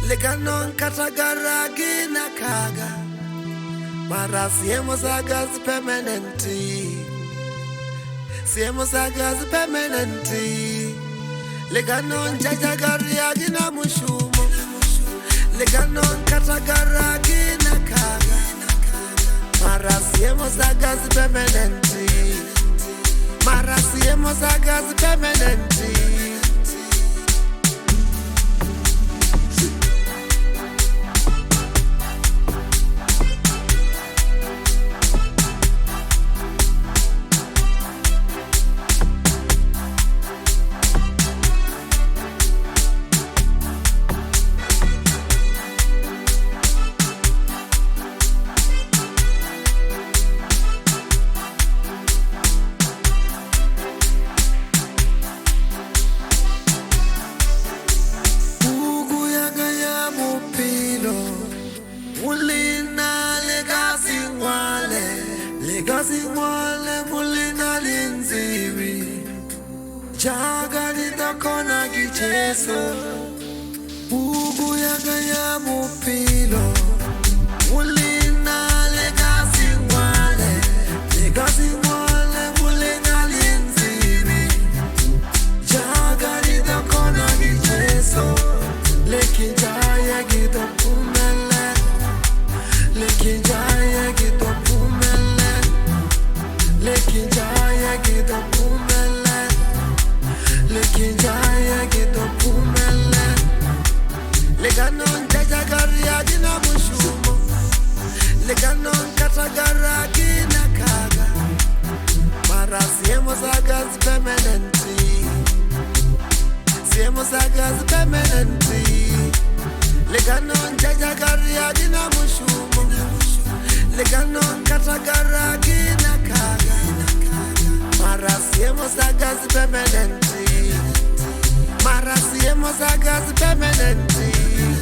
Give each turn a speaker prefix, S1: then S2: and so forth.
S1: Leganon katagara gina kaga Mara siemos agas permanenti Siemos agas permanenti Leganon jajagari agina mushumo Leganon katagara gina kaga Mara siemos agas permanenti Mara siemos agas permanenti Legacy wale mulina linziwi Jagali dokona gicheso Bugu yaga ya mupilo Mulina legacy wale mulina linziwi Jagali dokona gicheso Lekinjaya gito pumele Lekinjaya gito pumele Lekinjaya gito pumele Lekinjaya gito pumele Leganon jajagari agina mushumo Leganon katagara agina kaga Mara siemos agas permanenti Siemos agas permanenti Leganon jajagari agina mushumo Leganon katagara agina kaga Mara siemos agas permanenti Mara siemos agas permanenti